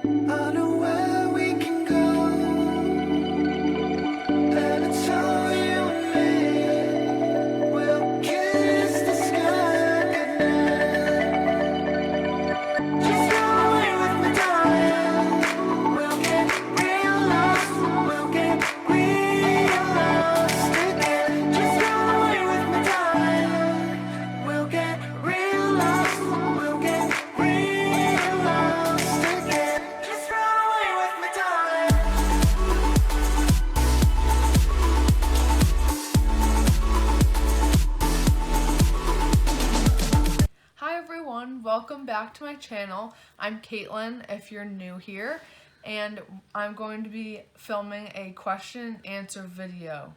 I know where we can go, and it's all you and me. We'll kiss the sky goodnight. Just run away with me, darling. We'll get real lost. We'll get real lost again. Just run away with me, darling. We'll get real lost. We'll get real lost again. Just run away with me, darling. Hi everyone, welcome back to my channel. I'm Caitlin if you're new here, and I'm going to be filming a question and answer video.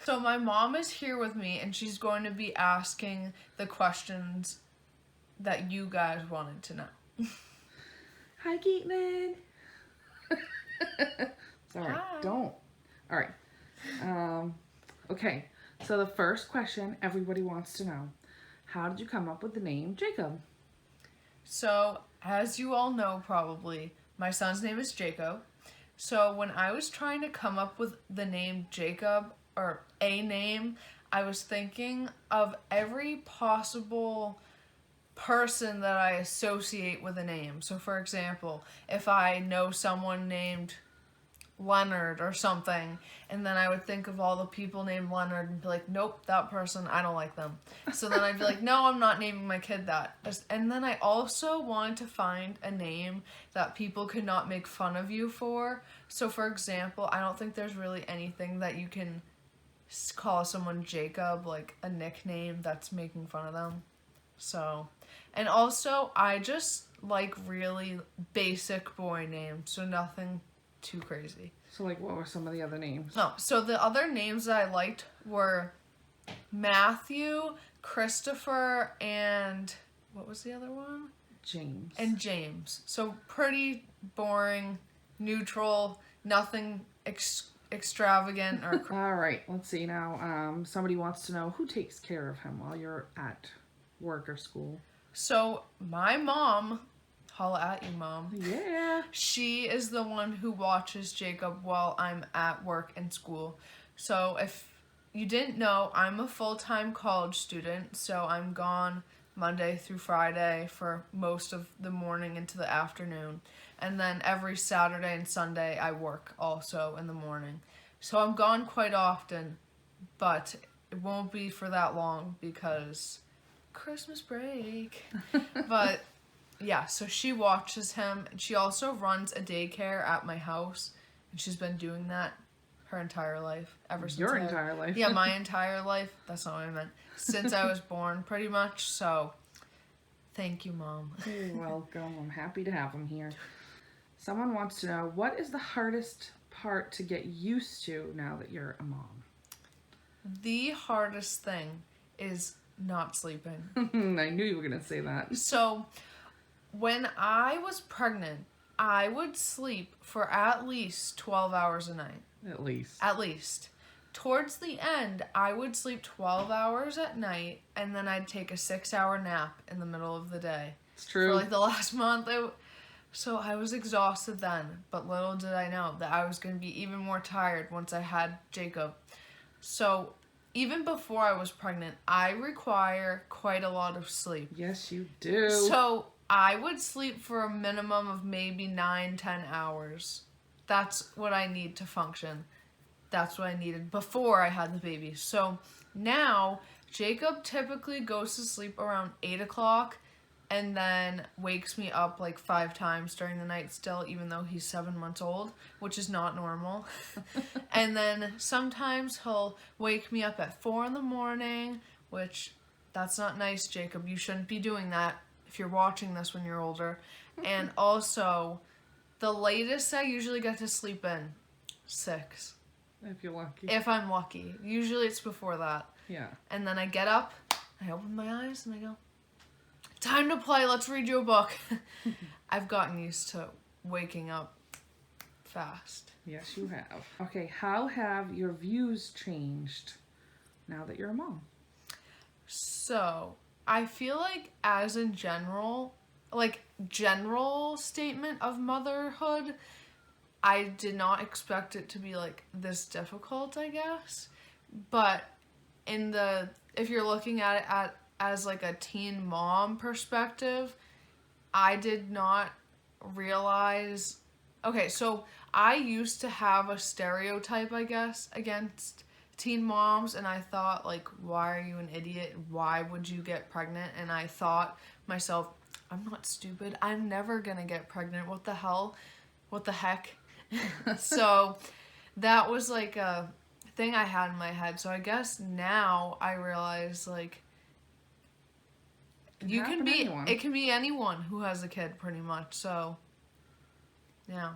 So my mom is here with me and she's going to be asking the questions that you guys wanted to know. Hi, Caitlin. Sorry, Hi. don't. All right. Okay, so the first question everybody wants to know, how did you come up with the name Jacob? So, as you all know probably, my son's name is Jacob. So when I was trying to come up with the name Jacob, or a name, I was thinking of every possible person that I associate with a name. So for example, if I know someone named Leonard or something, and then I would think of all the people named Leonard and be like, nope, that person, I don't like them. So then I'd be like, no, I'm not naming my kid that. And then I also wanted to find a name that people could not make fun of you for. So for example, I don't think there's really anything that you can call someone Jacob, like a nickname that's making fun of them. So, and also I just like really basic boy names, so nothing too crazy. So, like, what were some of the other names? No, so the other names that I liked were Matthew, Christopher, and what was the other one? James. And James. So pretty boring, neutral, nothing extravagant or All right, let's see now. Somebody wants to know who takes care of him while you're at work or school. So my mom, holla at you, mom. Yeah. She is the one who watches Jacob while I'm at work and school. So if you didn't know, I'm a full-time college student, so I'm gone Monday through Friday for most of the morning into the afternoon. And then every Saturday and Sunday I work also in the morning. So I'm gone quite often, but it won't be for that long because Christmas break. But yeah, so she watches him, and she also runs a daycare at my house, and she's been doing that her entire life, ever since Your entire life. Yeah, my entire life. That's not what I meant. Since I was born, pretty much. So, thank you, Mom. You're welcome. I'm happy to have him here. Someone wants to know, what is the hardest part to get used to now that you're a mom? The hardest thing is not sleeping. I knew you were going to say that. So, when I was pregnant, I would sleep for at least 12 hours a night. At least. At least. Towards the end, I would sleep 12 hours at night, and then I'd take a 6-hour nap in the middle of the day. It's true. For like the last month. So I was exhausted then, but little did I know that I was going to be even more tired once I had Jacob. So even before I was pregnant, I require quite a lot of sleep. Yes, you do. So I would sleep for a minimum of maybe 9-10 hours. That's what I need to function. That's what I needed before I had the baby. So now Jacob typically goes to sleep around 8 o'clock and then wakes me up like 5 times during the night still, even though he's 7 months old, which is not normal. And then sometimes he'll wake me up at 4 in the morning, which that's not nice, Jacob. You shouldn't be doing that if you're watching this when you're older. And also, the latest I usually get to sleep in, 6. If you're lucky. If I'm lucky. Usually it's before that. Yeah. And then I get up, I open my eyes, and I go, time to play, let's read you a book. I've gotten used to waking up fast. Yes, you have. Okay, how have your views changed now that you're a mom? So, I feel like as in general, like general statement of motherhood. I did not expect it to be like this difficult, I guess. But if you're looking at it as like a teen mom perspective, I did not realize. Okay, so I used to have a stereotype, I guess, against teen moms, and I thought, like, why are you an idiot? Why would you get pregnant? And I thought myself, I'm not stupid. I'm never gonna get pregnant. What the hell? What the heck? So that was like a thing I had in my head. So I guess now I realize, like, It can be anyone. It can be anyone who has a kid, pretty much. So yeah.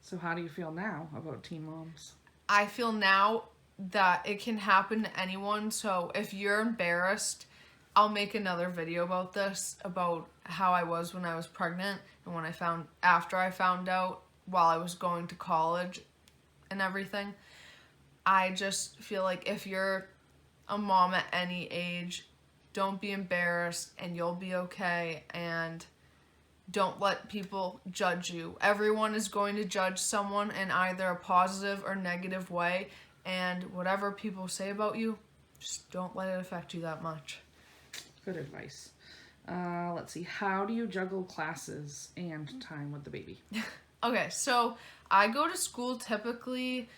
So how do you feel now about teen moms? I feel now that it can happen to anyone. So if you're embarrassed, I'll make another video about this, about how I was when I was pregnant and after I found out while I was going to college and everything. I just feel like if you're a mom at any age, don't be embarrassed and you'll be okay, and don't let people judge you. Everyone is going to judge someone in either a positive or negative way, and whatever people say about you, just don't let it affect you that much. Good advice. Let's see. How do you juggle classes and time with the baby? Okay, so I go to school typically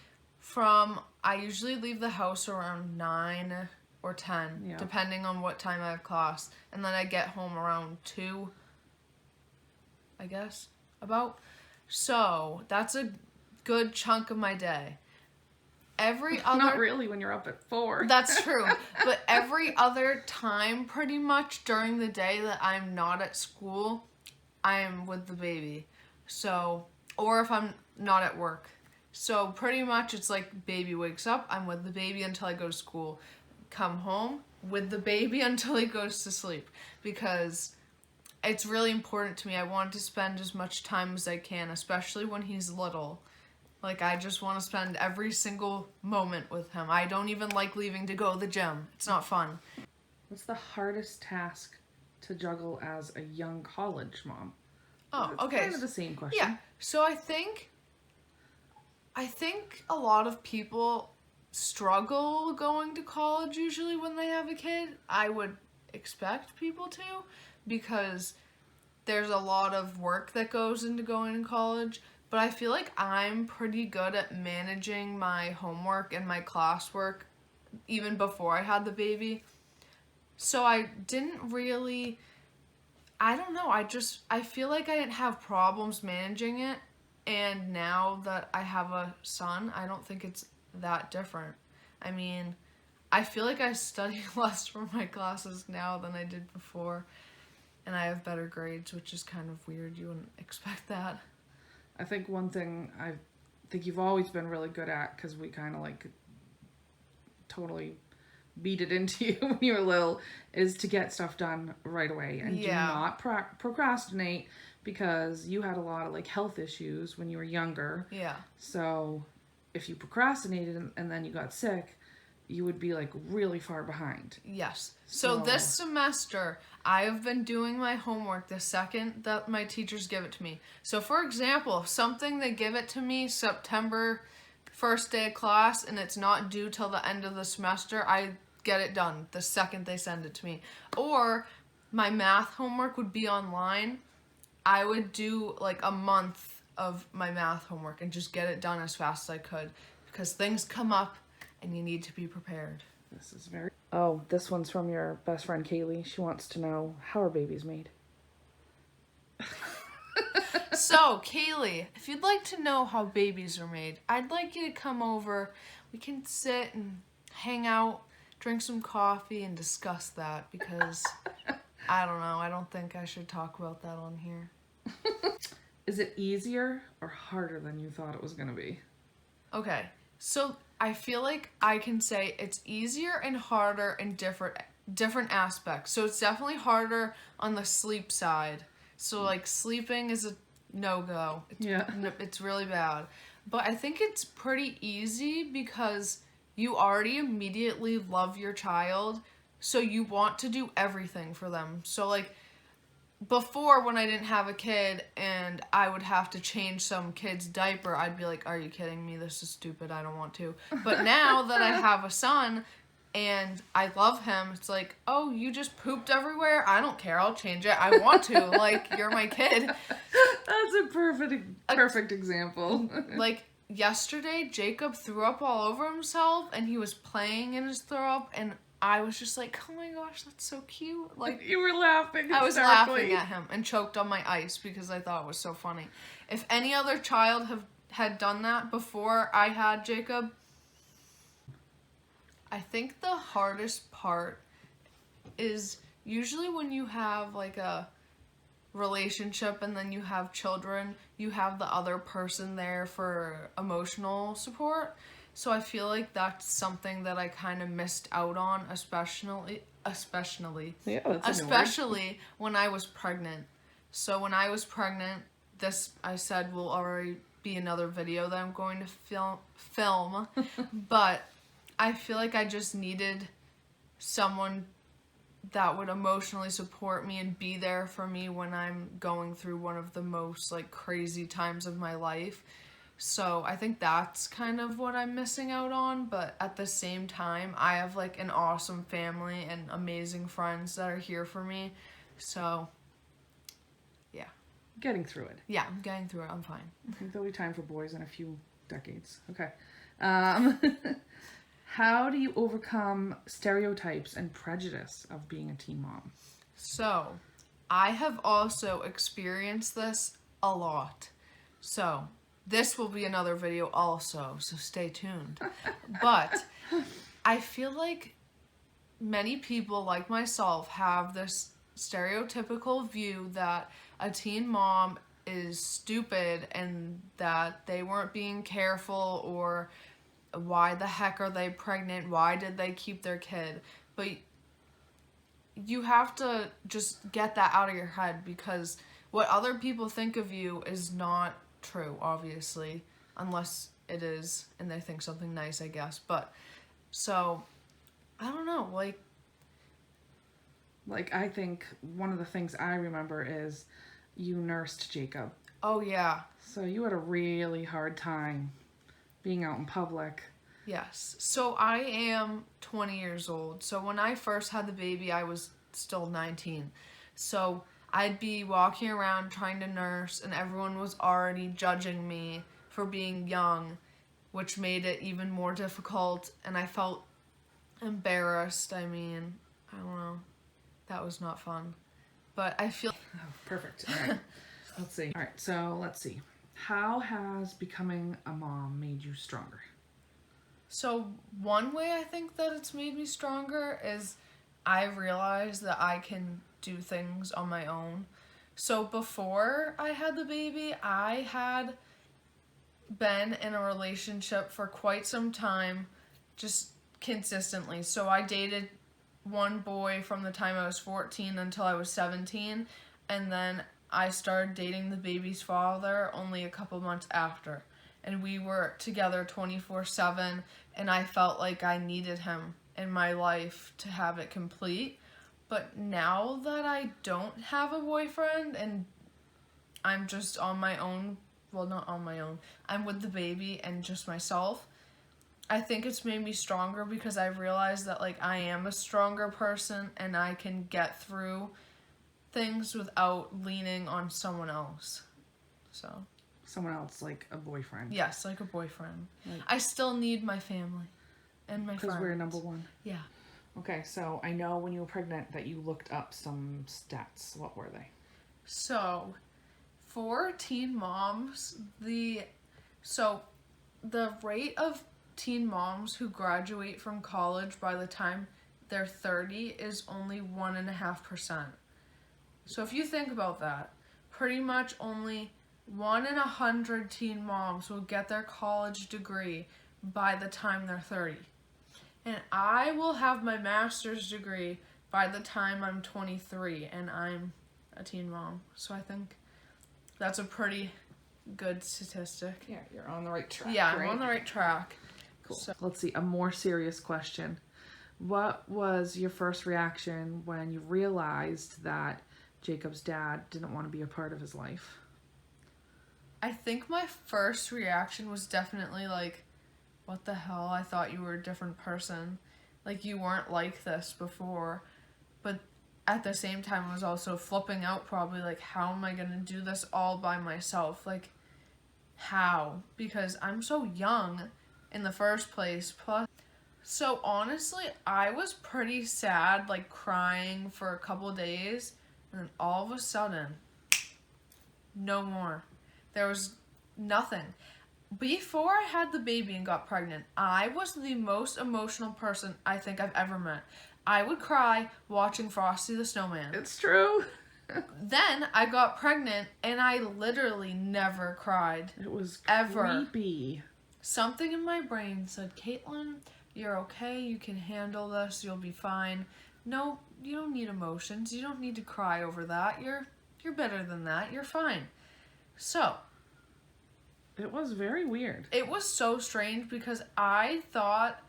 I usually leave the house around 9 or 10, Yeah. depending on what time I have class, and then I get home around 2, I guess, about. So that's a good chunk of my day. Every other Not really when you're up at 4. That's true. But every other time, pretty much, during the day that I'm not at school, I am with the baby. So, or if I'm not at work. So pretty much it's like baby wakes up, I'm with the baby until I go to school. Come home with the baby until he goes to sleep. Because it's really important to me. I want to spend as much time as I can, especially when he's little. Like, I just want to spend every single moment with him. I don't even like leaving to go to the gym. It's not fun. What's the hardest task to juggle as a young college mom? Oh, It's okay. kind of the same question. Yeah. So I think a lot of people struggle going to college usually when they have a kid. I would expect people to, because there's a lot of work that goes into going to college. But I feel like I'm pretty good at managing my homework and my classwork even before I had the baby. So I didn't really, I don't know, I feel like I didn't have problems managing it. And now that I have a son, I don't think it's that different. I mean, I feel like I study less for my classes now than I did before. And I have better grades, which is kind of weird. You wouldn't expect that. I think one thing I think you've always been really good at, because we kind of like totally beat it into you when you were little, is to get stuff done right away and do not procrastinate, because you had a lot of like health issues when you were younger. Yeah. So if you procrastinated and then you got sick, you would be like really far behind. Yes. So this semester, I have been doing my homework the second that my teachers give it to me. So for example, if something they give it to me September first day of class and it's not due till the end of the semester, I get it done the second they send it to me. Or my math homework would be online. I would do like a month of my math homework and just get it done as fast as I could, because things come up and you need to be prepared. This is very... Oh, this one's from your best friend Kaylee. She wants to know, how are babies made? So, Kaylee, if you'd like to know how babies are made, I'd like you to come over. We can sit and hang out, drink some coffee, and discuss that, because I don't know. I don't think I should talk about that on here. Is it easier or harder than you thought it was going to be? Okay, so I feel like I can say it's easier and harder in different aspects. So it's definitely harder on the sleep side. So like sleeping is a no-go. It's really bad. But I think it's pretty easy because you already immediately love your child, so you want to do everything for them. So like before, when I didn't have a kid and I would have to change some kid's diaper, I'd be like, are you kidding me? This is stupid. I don't want to. But now that I have a son and I love him, it's like, oh, you just pooped everywhere? I don't care. I'll change it. I want to. Like, you're my kid. That's a perfect example. Like, yesterday, Jacob threw up all over himself and he was playing in his throw up, and I was just like, oh my gosh, that's so cute. Like, You were laughing. I was hysterically. laughing at him and choked on my ice because I thought it was so funny. If any other child had done that before I had Jacob, I think the hardest part is usually when you have like a relationship and then you have children, you have the other person there for emotional support. So I feel like that's something that I kind of missed out on, especially Yeah, that's a new word. especially when I was pregnant. So when I was pregnant, this, I said, will already be another video that I'm going to film. But I feel like I just needed someone that would emotionally support me and be there for me when I'm going through one of the most like crazy times of my life. So I think that's kind of what I'm missing out on, but at the same time, I have like an awesome family and amazing friends that are here for me. So yeah. Getting through it. Yeah, I'm getting through it. I'm fine. I think there'll be time for boys in a few decades. Okay. How do you overcome stereotypes and prejudice of being a teen mom? So, I have also experienced this a lot. So, this will be another video also, so stay tuned. But I feel like many people like myself have this stereotypical view that a teen mom is stupid and that they weren't being careful, or why the heck are they pregnant? Why did they keep their kid? But you have to just get that out of your head, because what other people think of you is not true, obviously, unless it is and they think something nice, I guess. But so I don't know, like I think one of the things I remember is you nursed Jacob. oh yeah, So you had a really hard time being out in public. yes. So I am 20 years old. So when I first had the baby, I was still 19. So I'd be walking around trying to nurse, and everyone was already judging me for being young, which made it even more difficult, and I felt embarrassed. I mean, I don't know. That was not fun. But I feel... Oh, perfect. All right. Let's see. All right, so let's see. How has becoming a mom made you stronger? So one way I think that it's made me stronger is I realized that I can do things on my own. So before I had the baby, I had been in a relationship for quite some time, just consistently. So I dated one boy from the time I was 14 until I was 17, and then I started dating the baby's father only a couple months after. And we were together 24/7, and I felt like I needed him in my life to have it complete. But now that I don't have a boyfriend and I'm just on my own, well, not on my own, I'm with the baby and just myself, I think it's made me stronger, because I've realized that like I am a stronger person and I can get through things without leaning on someone else. So Someone else, like a boyfriend. yes, like a boyfriend. Like- I still need my family and my friends. Because we're number one. Yeah. Okay, so I know when you were pregnant that you looked up some stats. What were they? So, for teen moms, the rate of teen moms who graduate from college by the time they're 30 is only 1.5%. So if you think about that, pretty much only 1 in 100 teen moms will get their college degree by the time they're 30. And I will have my master's degree by the time I'm 23, and I'm a teen mom. So I think that's a pretty good statistic. Yeah, you're on the right track. Yeah, I'm right? on the right track. Cool. So- Let's see, a more serious question. What was your first reaction when you realized that Jacob's dad didn't want to be a part of his life? I think my first reaction was definitely like, what the hell? I thought you were a different person. Like, you weren't like this before. But at the same time, I was also flipping out probably, like, how am I going to do this all by myself? Like, how? Because I'm so young in the first place. Plus, so honestly, I was pretty sad, like, crying for a couple days. And then all of a sudden, no more. There was nothing. Before I had the baby and got pregnant, I was the most emotional person I think I've ever met. I would cry watching Frosty the Snowman. It's true. Then I got pregnant and I literally never cried. It was Ever. creepy. Something in my brain said, Caitlin, you're okay, you can handle this, you'll be fine. No, you don't need emotions. You don't need to cry over that. You're better than that. You're fine. So, It was very weird. it was so strange because I thought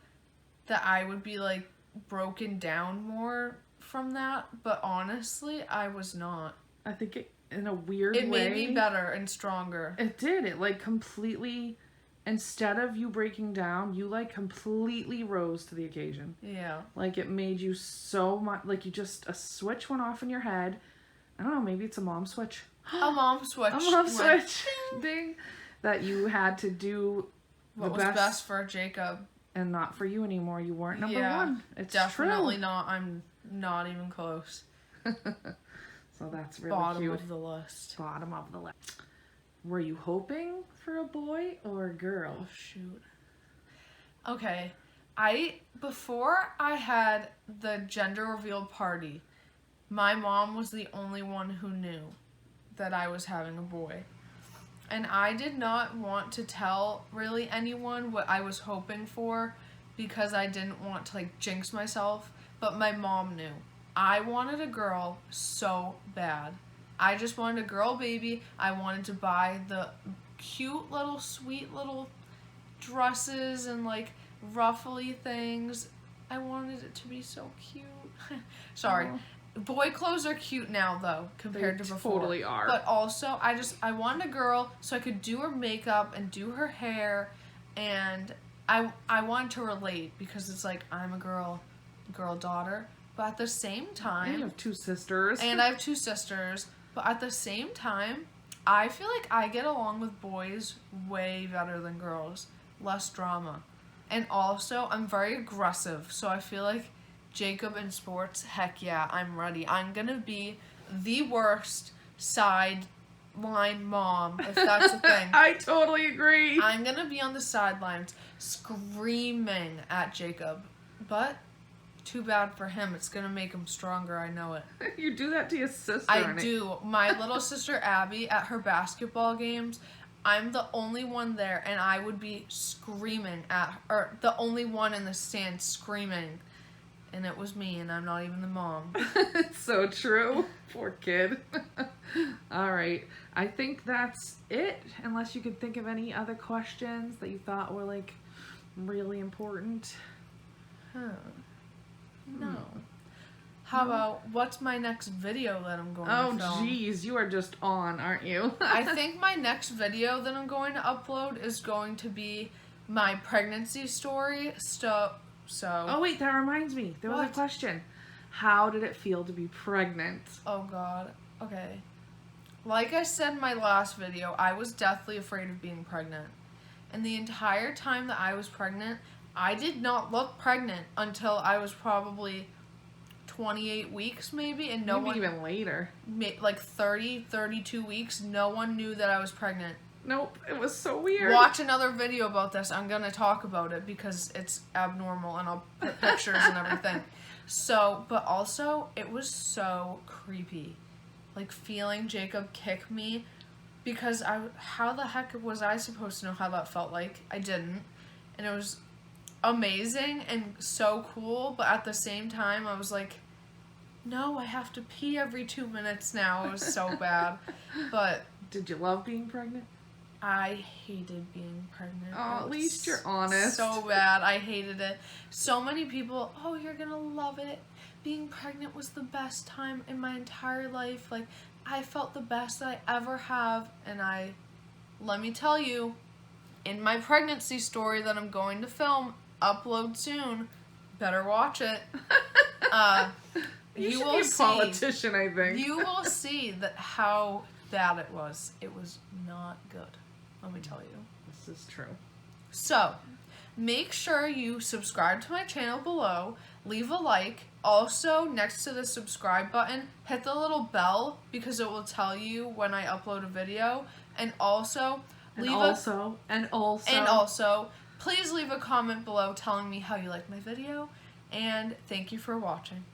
that I would be like broken down more from that, but honestly, I was not. I think it, in a weird It way, made me better and stronger. It did. It like completely, instead of you breaking down, you like completely rose to the occasion. Yeah. Like it made you so much, like you just, a switch went off in your head. I don't know, maybe it's a mom switch. A mom switch. A mom went, switch. Ding. That you had to do What the was best for Jacob? and not for you anymore. You weren't number Yeah, one. It's Definitely true. not. I'm not even close. So that's really Bottom cute. of the list. Bottom of the list. Were you hoping for a boy or a girl? Oh shoot. Okay. Before I had the gender reveal party, my mom was the only one who knew that I was having a boy. And I did not want to tell really anyone what I was hoping for because I didn't want to like jinx myself, but my mom knew. I wanted a girl so bad. I just wanted a girl baby. I wanted to buy the cute little sweet little dresses and like ruffly things. I wanted it to be so cute. Sorry. Aw. Boy clothes are cute now though compared They to before. totally are. But also I wanted a girl so I could do her makeup and do her hair, and I wanted to relate because it's like I'm a girl daughter, but at the same And you time, have two sisters. and I have two sisters, but at the same time, I feel like I get along with boys way better than girls. Less drama. And also, I'm very aggressive, so I feel like Jacob in sports, heck yeah, I'm ready. I'm gonna be the worst sideline mom, if that's a thing. I totally agree. I'm gonna be on the sidelines screaming at Jacob. But too bad for him. It's gonna make him stronger, I know it. You do that to your sister. I and it- do. My little sister Abby, at her basketball games, I'm the only one there, and I would be screaming at her, or the only one in the stand screaming. And it was me, and I'm not even the mom. It's so true. Poor kid. All right. I think that's it. Unless you could think of any other questions that you thought were like really important. Huh. No. How about, what's my next video that I'm going Oh, to film? geez. You are just on, aren't you? I think my next video that I'm going to upload is going to be my pregnancy story. Oh, wait. That reminds me. There was a What? question. How did it feel to be pregnant? Oh god. Okay. Like I said in my last video, I was deathly afraid of being pregnant. And the entire time that I was pregnant, I did not look pregnant until I was probably 28 weeks maybe, and no Maybe one, even later. like 30, 32 weeks, no one knew that I was pregnant. Nope. It was so weird. Watch another video about this. I'm gonna talk about it because it's abnormal and I'll put pictures and everything. So, but also, it was so creepy. Like, feeling Jacob kick me because how the heck was I supposed to know how that felt like? I didn't. And it was amazing and so cool, but at the same time, I was like, no, I have to pee every 2 minutes now. It was so bad. But Did you love being pregnant? I hated being pregnant. Oh, It at was least you're honest. So bad. I hated it. So many people, oh, you're gonna love it. being pregnant was the best time in my entire life. Like, I felt the best that I ever have. And let me tell you, in my pregnancy story that I'm going to film, upload soon, better watch it. You should will be a see. politician, I think. You will see that how bad it was. It was not good. Let me tell you. This is true. So, make sure you subscribe to my channel below. Leave a like. Also, next to the subscribe button, hit the little bell because it will tell you when I upload a video. And also, And also, please leave a comment below telling me how you like my video. And thank you for watching.